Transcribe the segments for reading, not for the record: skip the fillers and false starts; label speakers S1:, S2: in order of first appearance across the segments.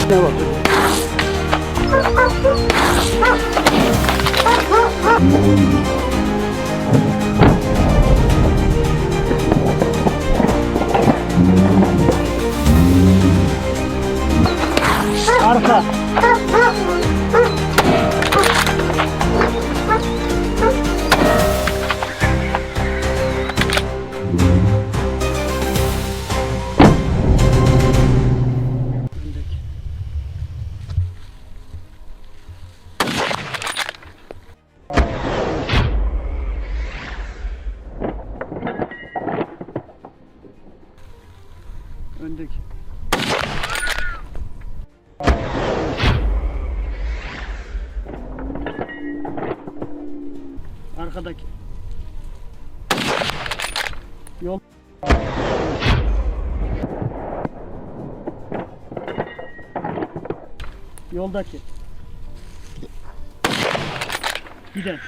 S1: Ne bak. Arka. Öndeki. Arkadaki. Yol. Yoldaki. Giden.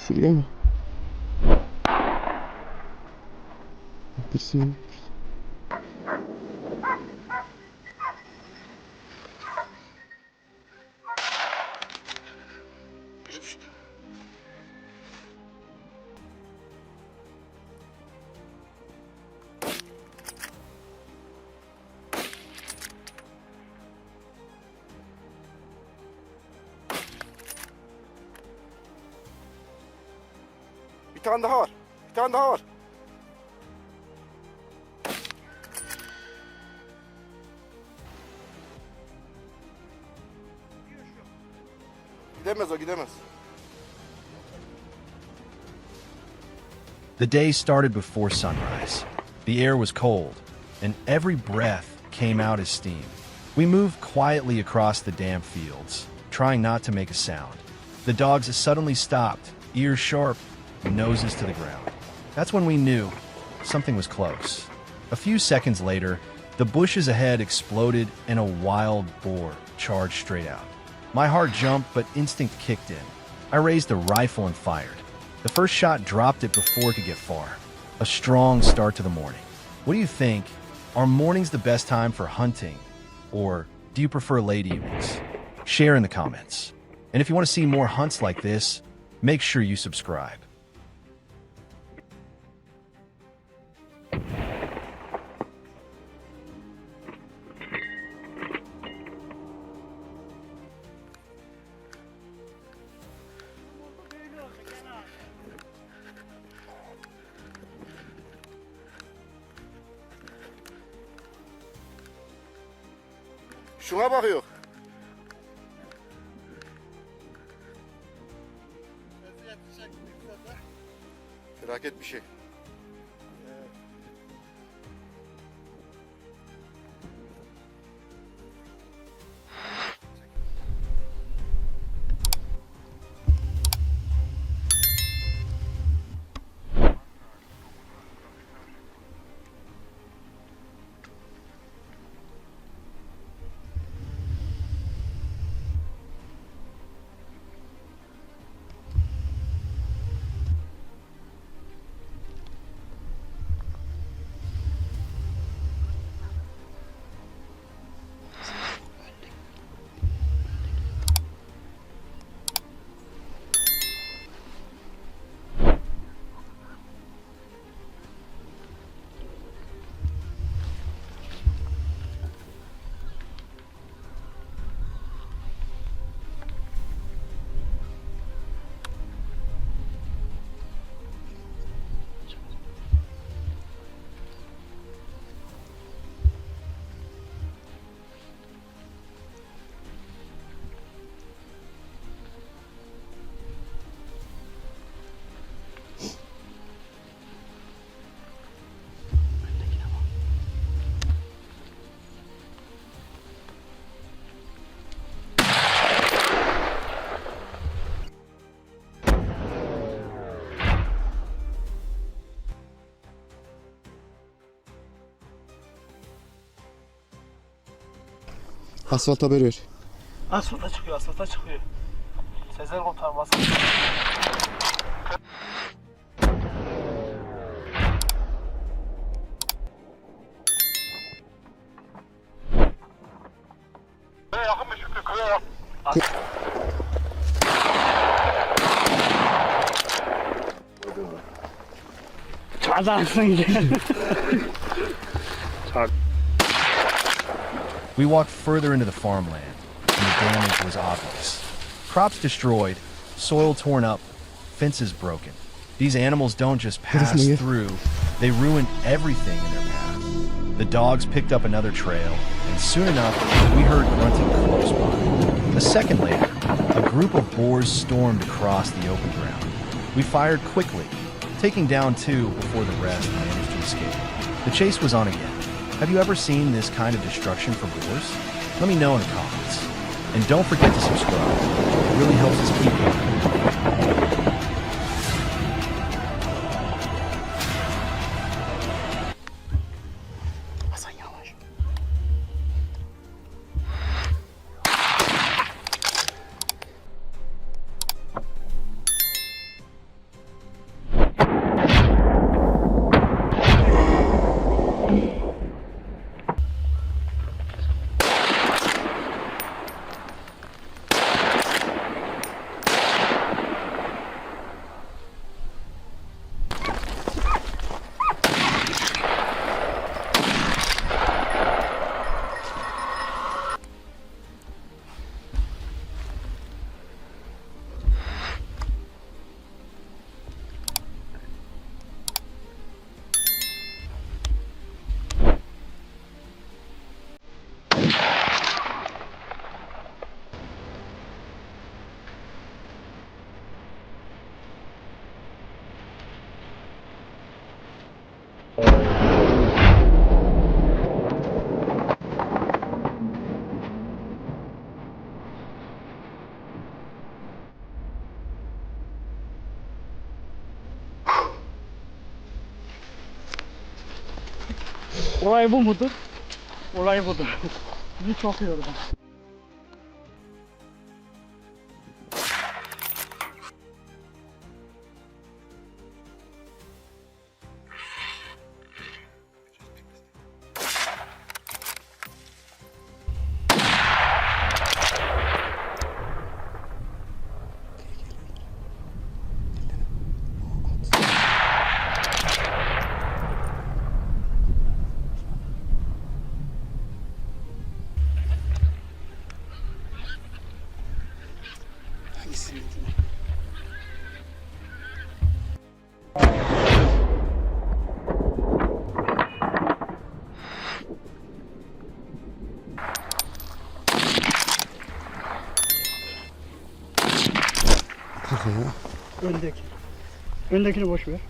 S2: Sigara mı? Bitirsin.
S3: Bir tane daha var. Bir tane daha var. Gidemez o, gidemez.
S4: The day started before sunrise. The air was cold, and every breath came out as steam. We moved quietly across the damp fields, trying not to make a sound. The dogs suddenly stopped, ears sharp, noses to the ground. That's when we knew something was close. A few seconds later, the bushes ahead exploded and a wild boar charged straight out. My heart jumped, but instinct kicked in. I raised the rifle and fired. The first shot dropped it before it could get far. A strong start to the morning. What do you think? Are mornings the best time for hunting? Or do you prefer late evenings? Share in the comments. And if you want to see more hunts like this, make sure you subscribe.
S3: Şuna bakıyor. Felaket bir şey.
S2: Asfalt haber ver.
S1: Asfalta çıkıyor, asfalta çıkıyor. Sezer kurtarmaz.
S3: Yakın mı Şükrü? Köye yakın.
S1: Adamsın gel.
S4: We walked further into the farmland, and the damage was obvious. Crops destroyed, soil torn up, fences broken. These animals don't just pass through, they ruin everything in their path. The dogs picked up another trail, and soon enough, we heard grunting close by. A second later, a group of boars stormed across the open ground. We fired quickly, taking down two before the rest managed to escape. The chase was on again. Have you ever seen this kind of destruction for boars? Let me know in the comments. And don't forget to subscribe. It really helps us keep going.
S1: Olay bu mudur? Olay budur. Bizi çok yordu. Öndeki. Öndekini boş ver.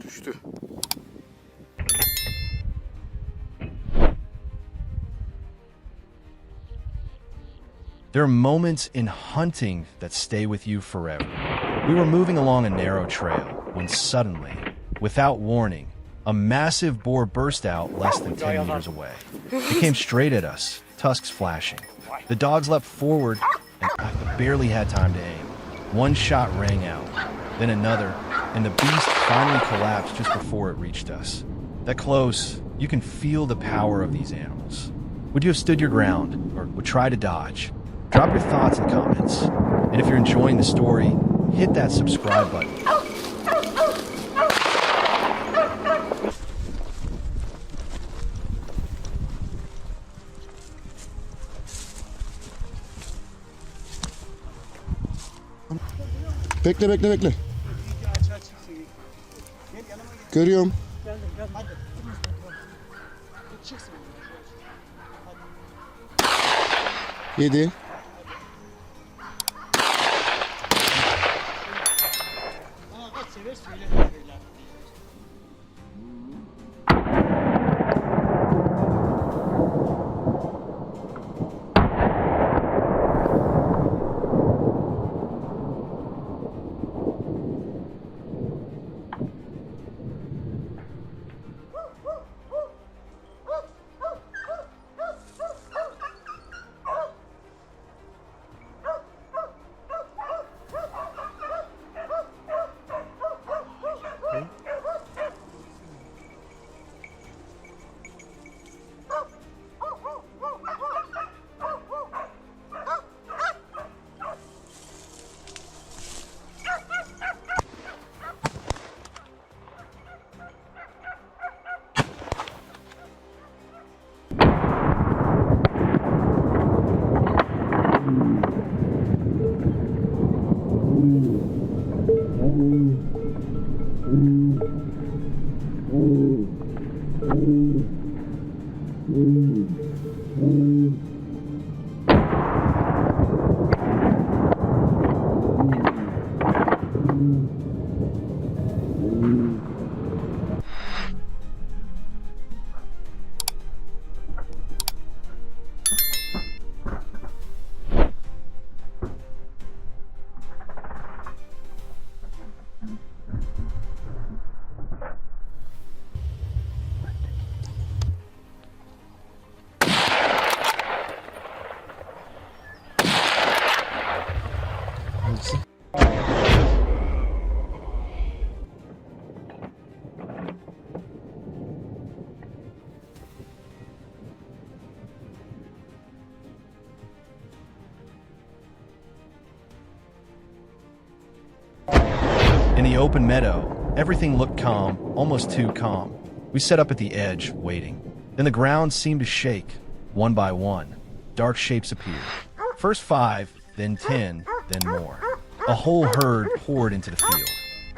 S3: Düştü.
S4: There are moments in hunting that stay with you forever. We were moving along a narrow trail when suddenly, without warning, a massive boar burst out less than 10 meters away. It came straight at us, tusks flashing. The dogs leapt forward, and I barely had time to aim. One shot rang out, then another, and the beast finally collapsed just before it reached us. That close, you can feel the power of these animals. Would you have stood your ground, or would try to dodge? Drop your thoughts in comments. And if you're enjoying the story, hit that subscribe button.
S2: Bekle bekle bekle. Görüyorum.
S1: Geldim hadi. Çıksın.
S2: 7.
S1: Bana kaç sever söyle böyle.
S4: In the open meadow, everything looked calm, almost too calm. We set up at the edge, waiting. Then the ground seemed to shake. One by one, dark shapes appeared. First 5, then 10, then more. A whole herd poured into the field.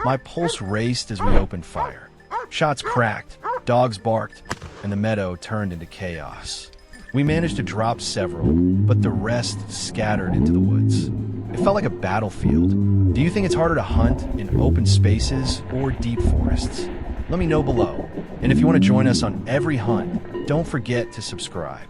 S4: My pulse raced as we opened fire. Shots cracked, dogs barked, and the meadow turned into chaos. We managed to drop several, but the rest scattered into the woods. It felt like a battlefield. Do you think it's harder to hunt in open spaces or deep forests? Let me know below. And if you want to join us on every hunt, don't forget to subscribe.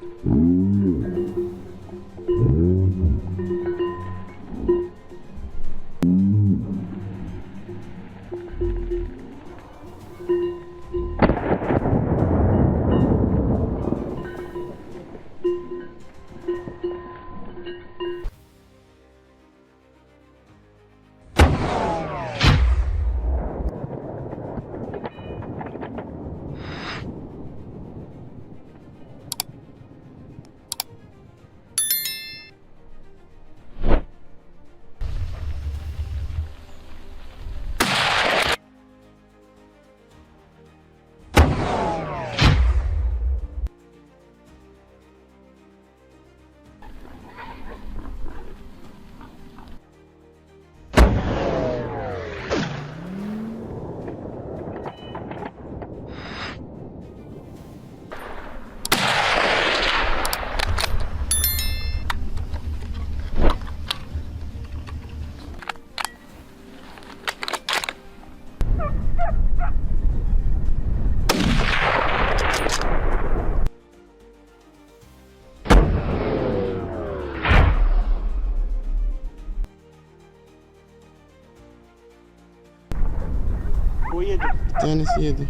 S1: O 7.
S2: Bir tanesi 7.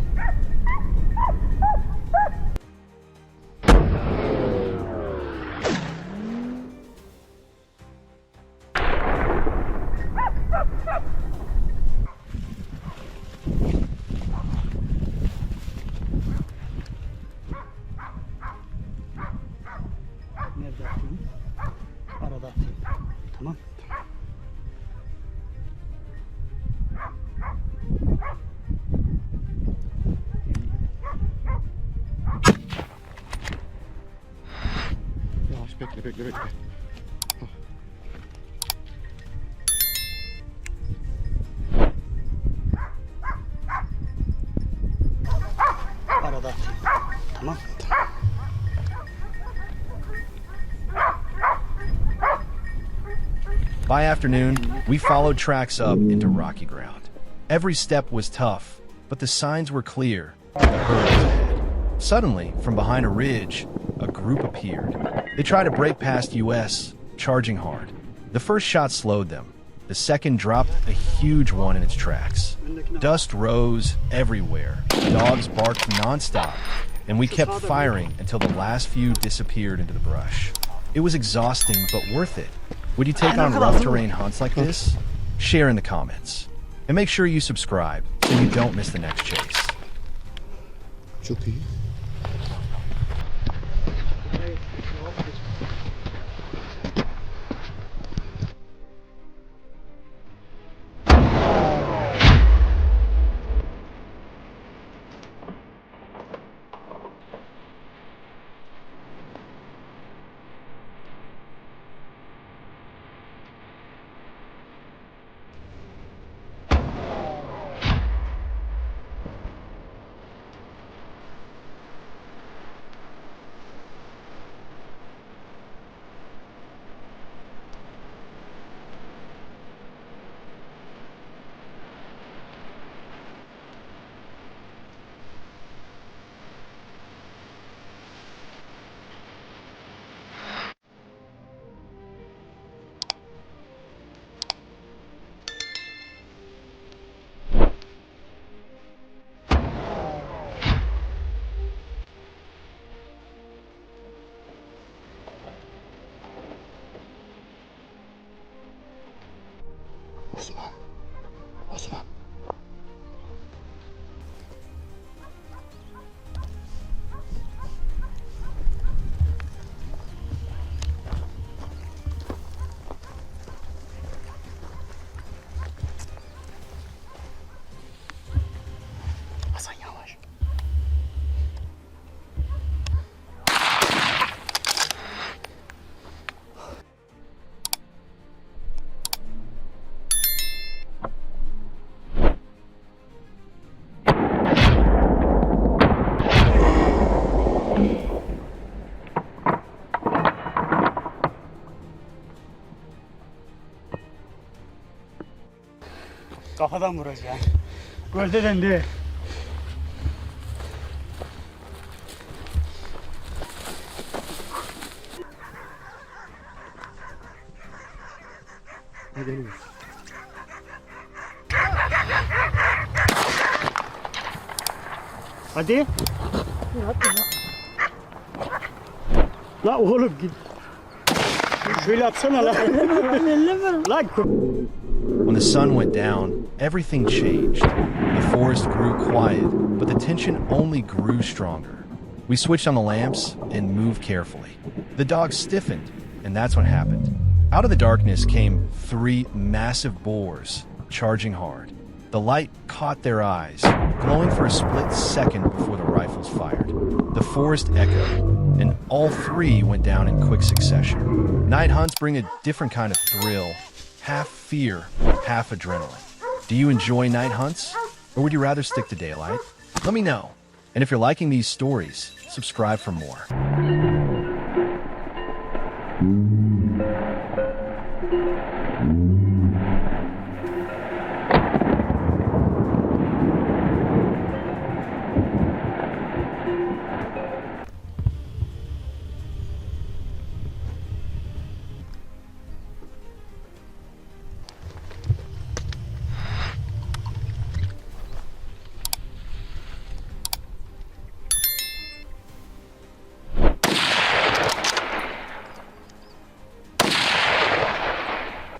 S1: Nerede atayım? Arada atayım. Tamam.
S2: Yavaş bekle bekle bekle.
S1: arada. Tamam.
S4: By afternoon, we followed tracks up into rocky ground. Every step was tough, but the signs were clear. The herd was ahead. Suddenly, from behind a ridge, a group appeared. They tried to break past US, charging hard. The first shot slowed them. The second dropped a huge one in its tracks. Dust rose everywhere. Dogs barked nonstop, and we kept firing until the last few disappeared into the brush. It was exhausting, but worth it. Would you take on rough terrain hunts like this? Share in the comments. And make sure you subscribe so you don't miss the next chase.
S2: Çok iyi. Osman. Osman. Hasan yavaş.
S1: Kafadan vuracağım. Gövdeden değil. Hadi. La oğlum git. Şöyle atsana la. Lan.
S4: When the sun went down, everything changed. The forest grew quiet, but the tension only grew stronger. We switched on the lamps and moved carefully. The dogs stiffened, and that's what happened. Out of the darkness came 3 massive boars, charging hard. The light caught their eyes, glowing for a split second before the rifles fired. The forest echoed, and all 3 went down in quick succession. Night hunts bring a different kind of thrill, half fear, half adrenaline. Do you enjoy night hunts, or would you rather stick to daylight? Let me know. And if you're liking these stories, subscribe for more.
S2: Mm.